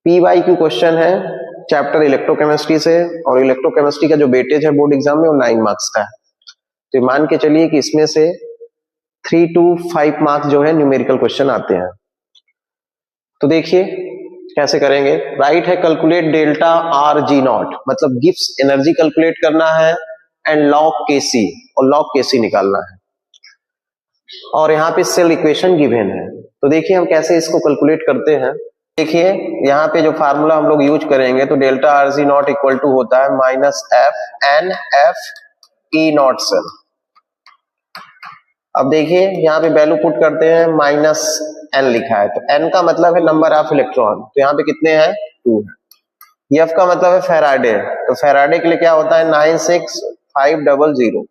P Y Q question है chapter electrochemistry से, और इलेक्ट्रोकेमिस्ट्री का जो वेटेज है बोर्ड एग्जाम में वो 9 मार्क्स का है। तो मान के चलिए कि इसमें से 3 to 5 मार्क्स जो है न्यूमेरिकल क्वेश्चन आते हैं। तो देखिए कैसे करेंगे। राइट है calculate delta R G not, मतलब गिब्स एनर्जी कैलकुलेट करना है एंड लॉग के सी, और लॉग के सी निकालना है, और यहाँ पे सेल इक्वेशन गिवन है। तो देखिए हम कैसे इसको कैलकुलेट करते हैं। देखिए यहाँ पे जो फार्मूला हम लोग यूज करेंगे, तो delta R G naught equal to होता है minus F N F E naught cell. अब देखिए यहाँ पे वैल्यू पुट करते हैं, माइनस एन लिखा है, तो एन का मतलब है नंबर ऑफ इलेक्ट्रॉन, तो यहाँ पे कितने हैं 2 है। एफ का मतलब है फैराडे, तो फैराडे के लिए क्या होता है 96500।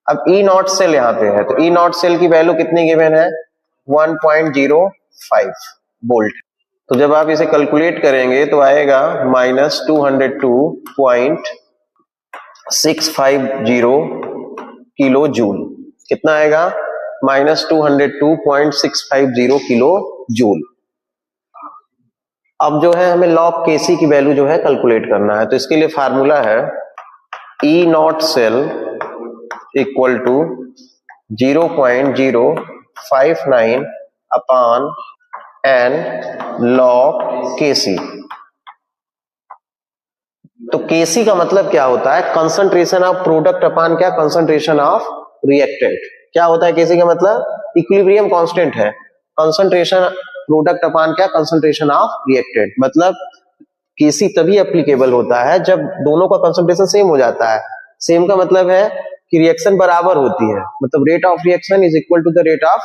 अब ई नॉट सेल यहाँ पे है, तो ई नॉट सेल की वैल्यू कितनी गिवन है 1.05 वोल्ट। तो जब आप इसे कैलकुलेट करेंगे तो आएगा माइनस 202.650 किलो जूल। कितना आएगा माइनस 202.650 किलो जूल। अब जो है हमें लॉग केसी की वैल्यू जो है कैलकुलेट करना है, तो इसके लिए फार्मूला है E naught cell equal to 0.059 upon n log KC. तो केसी का मतलब क्या होता है कंसंट्रेशन ऑफ प्रोडक्ट अपॉन क्या कंसंट्रेशन ऑफ रिएक्टेंट। क्या होता है केसी का मतलब इक्विलिब्रियम कांस्टेंट है, कंसंट्रेशन प्रोडक्ट अपॉन क्या कंसंट्रेशन ऑफ रिएक्टेंट। मतलब केसी तभी एप्लीकेबल होता है जब दोनों का कंसंट्रेशन सेम हो जाता है। सेम का मतलब है कि रिएक्शन बराबर होती है, मतलब rate of reaction is equal to the rate of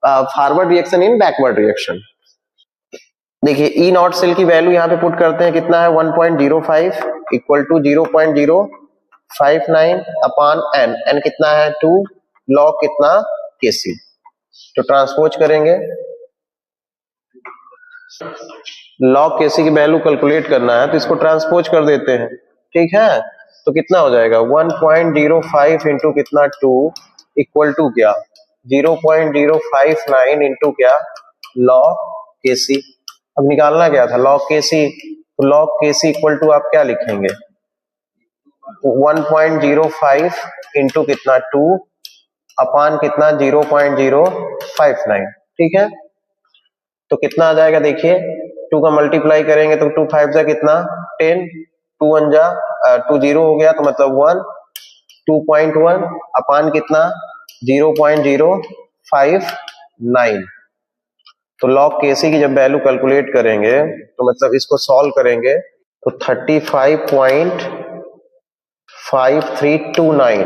forward reaction in backward reaction. देखिए ई नॉट सेल की वैल्यू यहाँ पे पुट करते हैं, कितना है 1.05 equal to 0.059 upon N, N कितना है 2, लॉग कितना केसी। तो ट्रांसपोज करेंगे, लॉग केसी की वैल्यू कैलकुलेट करना है तो इसको ट्रांसपोज कर देते हैं, ठीक है। तो कितना हो जाएगा 1.05 इंटू कितना 2 इक्वल टू क्या 0.059 इंटू क्या लॉग केसी। अब निकालना क्या था लॉग केसी, तो लॉग केसी इक्वल टू आप क्या लिखेंगे 1.05 इंटू कितना 2 अपान कितना 0.059, ठीक है। तो कितना आ जाएगा देखिए 2 का मल्टीप्लाई करेंगे तो 2 5 जा कितना 10, 2 1 जा 2 0 हो गया, तो मतलब 1 2.1 अपान कितना 0.059। तो लॉग केसी की जब वैल्यू कैलकुलेट करेंगे तो मतलब इसको सॉल्व करेंगे तो 35.5329।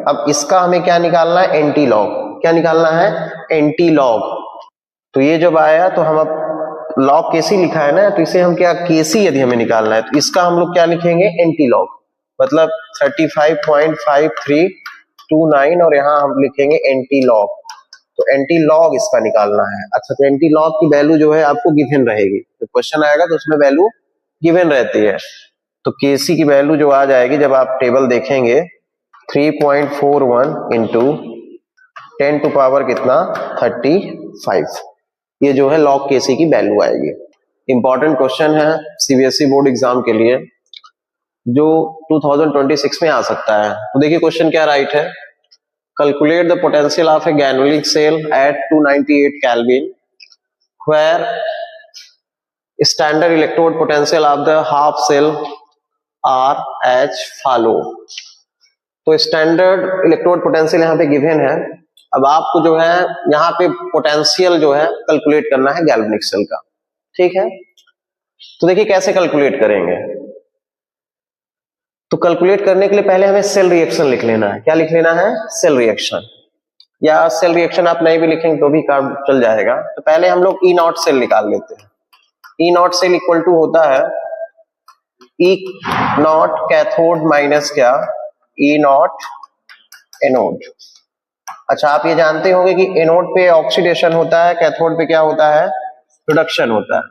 अब इसका हमें क्या निकालना है एंटी लॉग, क्या निकालना है एंटी लॉग। तो ये जब आया तो हम अब लॉग केसी लिखा है ना, तो इसे हम क्या केसी यदि हमें निकालना है तो इसका हम लोग क्या लिखेंगे एंटी लॉग, मतलब 35.5329 और यहाँ हम लिखेंगे एंटी लॉग। तो एंटी लॉग इसका निकालना है। अच्छा तो एंटी लॉग की वैल्यू जो है आपको गिवन रहेगी, तो क्वेश्चन आएगा तो उसमें वैल्यू गिवन रहती है। तो केसी की वैल्यू जो आ जाएगी जब आप टेबल देखेंगे 3.41 इंटू 10 टू पावर कितना 35, ये जो है लॉग केसी की वैल्यू आएगी। इंपॉर्टेंट क्वेश्चन है सीबीएसई बोर्ड एग्जाम के लिए जो 2026 में आ सकता है। तो देखिए क्वेश्चन क्या राइट है, calculate the potential of a ganglionic cell at 298 Kelvin where standard electrode potential of the half cell are as follow। तो स्टैंडर्ड इलेक्ट्रोड पोटेंशियल यहाँ पे गिवन है। अब आपको जो है यहाँ पे पोटेंशियल जो है कैलकुलेट करना है गैल्वेनिक सेल का, ठीक है। तो देखिए कैसे कैलकुलेट करेंगे, तो कैलकुलेट करने के लिए पहले हमें सेल रिएक्शन लिख लेना है। क्या लिख लेना है सेल रिएक्शन, या सेल रिएक्शन आप नहीं भी लिखेंगे तो भी काम चल जाएगा। तो पहले हम लोग ई नॉट सेल निकाल लेते हैं। ई नॉट सेल इक्वल टू होता है ई नॉट कैथोड माइनस क्या ई नॉट एनोड। अच्छा आप ये जानते होंगे कि एनोड पे ऑक्सीडेशन होता है, कैथोड पे क्या होता है रिडक्शन होता है।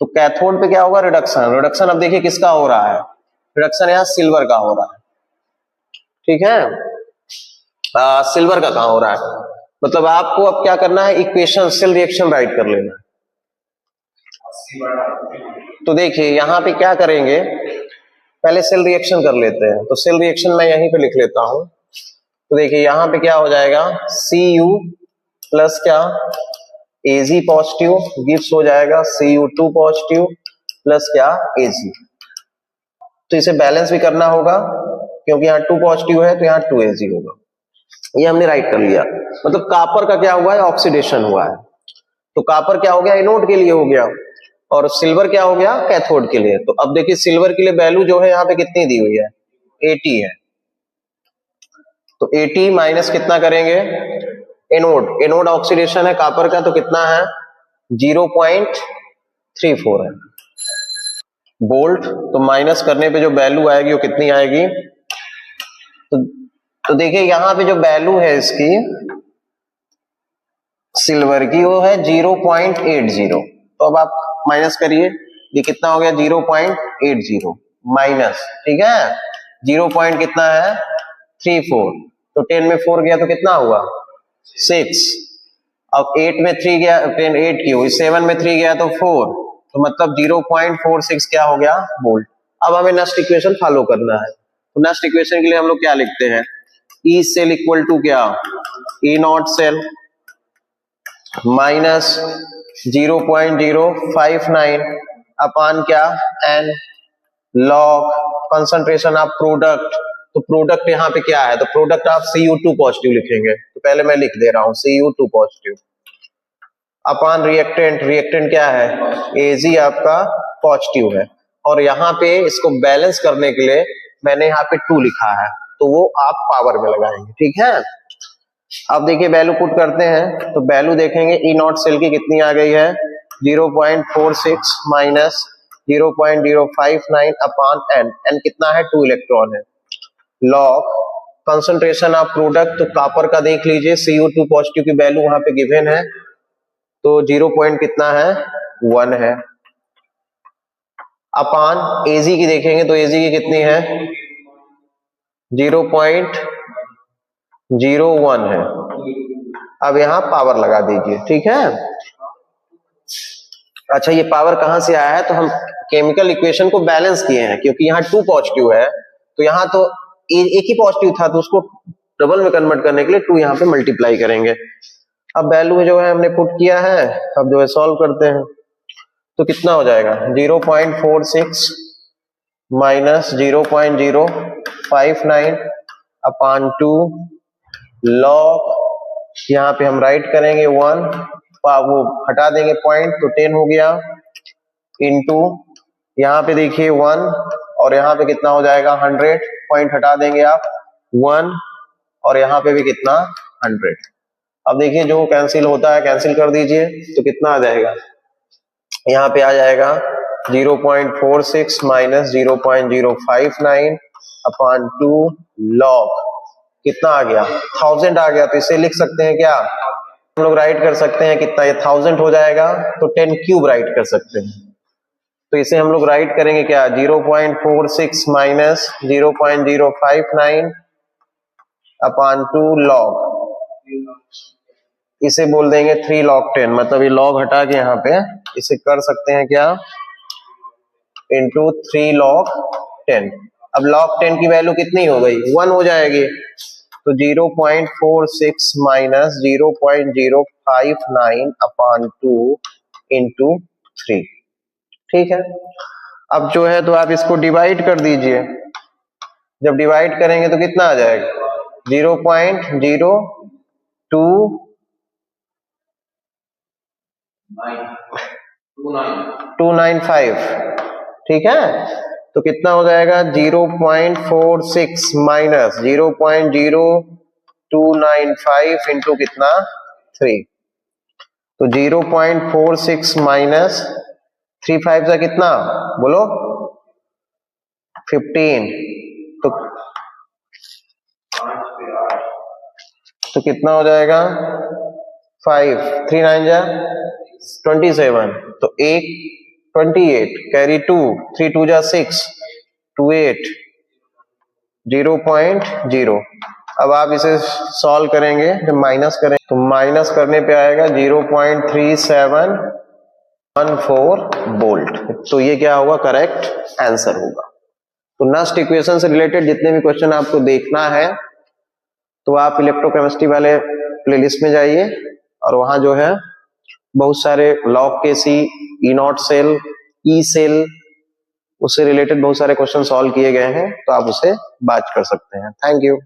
तो कैथोड पे क्या होगा रिडक्शन, रिडक्शन अब देखिए किसका हो रहा है, रिडक्शन यहाँ सिल्वर का हो रहा है, ठीक है। सिल्वर का कहां हो रहा है, मतलब आपको अब क्या करना है इक्वेशन सेल रिएक्शन राइट कर लेना है। तो देखिए यहाँ पे क्या करेंगे, पहले सेल रिएक्शन कर लेते हैं। तो सेल रिएक्शन मैं यहीं पे लिख लेता हूं। तो देखिए यहाँ पे क्या हो जाएगा, Cu प्लस क्या Ag पॉजिटिव गिव्स हो जाएगा Cu2 पॉजिटिव प्लस क्या Ag। तो इसे बैलेंस भी करना होगा क्योंकि यहाँ 2 पॉजिटिव है तो यहाँ 2 Ag होगा। ये हमने राइट कर लिया। मतलब कापर का क्या हुआ है, ऑक्सीडेशन हुआ है। तो कापर क्या हो गया, एनोड के लिए हो गया, और सिल्वर क्या हो गया, कैथोड के लिए। तो अब देखिए सिल्वर के लिए वैल्यू जो है यहाँ पे कितनी दी हुई है, 80 है। तो 80 माइनस कितना करेंगे, एनोड ऑक्सीडेशन है कापर का, तो कितना है 0.34 है वोल्ट। तो माइनस करने पे जो वैल्यू आएगी वो कितनी आएगी, तो देखिए यहाँ पे जो वैल्यू है इसकी सिल्वर की वो है 0.80। तो अब आप माइनस करिए, ये कितना हो गया 0.80 माइनस, ठीक है 0 पॉइंट कितना है 34। तो 10 में 4 गया तो कितना हुआ 6। अब 8 में 3 गया, 10 8 की हुई, 7 में 3 गया तो 4, तो मतलब 0.46 क्या हो गया वोल्ट। अब हमें नेक्स्ट इक्वेशन फॉलो करना है। तो नेक्स्ट इक्वेशन के लिए हम लोग क्या लिखते हैं, ई सेल इक्वल टू क्या E naught cell minus 0.059 upon क्या N log concentration of product. तो प्रोडक्ट यहाँ पे क्या है, तो प्रोडक्ट आप Cu2 पॉजिटिव लिखेंगे। तो पहले मैं लिख दे रहा हूं Cu2 पॉजिटिव अपान रिएक्टेंट, रिएक्टेंट क्या है Ag आपका पॉजिटिव है, और यहाँ पे इसको बैलेंस करने के लिए मैंने यहाँ पे 2 लिखा है, तो वो आप पावर में लगाएंगे, ठीक है। अब देखिए वैल्यू पुट करते हैं, तो वैल्यू देखेंगे ई नॉट सेल की कितनी आ गई है 0.46 माइनस 0.059 अपान एन, एन कितना है 2 इलेक्ट्रॉन है, लॉग कंसंट्रेशन ऑफ प्रोडक्ट। तो कॉपर का देख लीजिए Cu2 पॉजिटिव की वैल्यू वहां पे गिवन है, तो 0 पॉइंट कितना है 1 है, अपान Ag की देखेंगे तो Ag की कितनी है 0.01 है। अब यहां पावर लगा दीजिए, ठीक है। अच्छा ये पावर कहां से आया है, तो हम केमिकल इक्वेशन को बैलेंस किए हैं, क्योंकि यहाँ 2 पॉजिटिव है तो यहाँ तो एक ही पॉजिटिव था, तो उसको डबल में कन्वर्ट करने के लिए 2 यहाँ पे मल्टीप्लाई करेंगे। अब वैल्यू जो है हमने पुट किया है, अब जो है सॉल्व करते हैं। तो कितना हो जाएगा 0.46 माइनस 0.059 अपान 2 लॉग, यहाँ पे हम राइट करेंगे 1, वो हटा देंगे पॉइंट तो 10 हो गया, इनटू यहाँ पे देखिए 1 और यहाँ पे कितना हो जाएगा 100, पॉइंट हटा देंगे आप 1 और यहाँ पे भी कितना 100। अब देखिए जो कैंसिल होता है कैंसिल कर दीजिए, तो कितना आ जाएगा, यहाँ पे आ जाएगा 0.46 माइनस 0.059 अपान 2 लॉग, कितना आ गया 1000 आ गया। तो इसे लिख सकते हैं क्या, हम लोग राइट कर सकते हैं कितना, ये 1000 हो जाएगा तो 10 क्यूब राइट कर सकते हैं। तो इसे हम लोग राइट करेंगे क्या 0.46 माइनस 0.059 अपान 2 लॉग, इसे बोल देंगे 3 log 10, मतलब ये लॉग हटा के यहाँ पे इसे कर सकते हैं क्या इंटू 3 log 10। अब log 10 की वैल्यू कितनी हो गई 1 हो जाएगी, तो 0.46 माइनस 0.059 अपान 2 इंटू 3, ठीक है। अब जो है तो आप इसको डिवाइड कर दीजिए, जब डिवाइड करेंगे तो कितना आ जाएगा 0.0295, ठीक है। तो कितना हो जाएगा 0.46 माइनस 0.0295 इंटू कितना 3, तो 0.46 माइनस 3 5 का कितना बोलो 15, तो कितना हो जाएगा 5 3 9 जा 27, तो 1 28 कैरी 2 3 2 जा 6 2 8 0.0। अब आप इसे सॉल्व करेंगे, जब माइनस करें तो माइनस करने पे आएगा 0.37 14 वोल्ट। तो ये क्या होगा, करेक्ट आंसर होगा। तो नस्ट इक्वेशन से रिलेटेड जितने भी क्वेश्चन आपको देखना है तो आप इलेक्ट्रोकेमिस्ट्री वाले प्लेलिस्ट में जाइए और वहां जो है बहुत सारे लॉग के सी, ई नॉट सेल, ई सेल, उससे रिलेटेड बहुत सारे क्वेश्चन सॉल्व किए गए हैं, तो आप उसे बात कर सकते हैं। Thank you.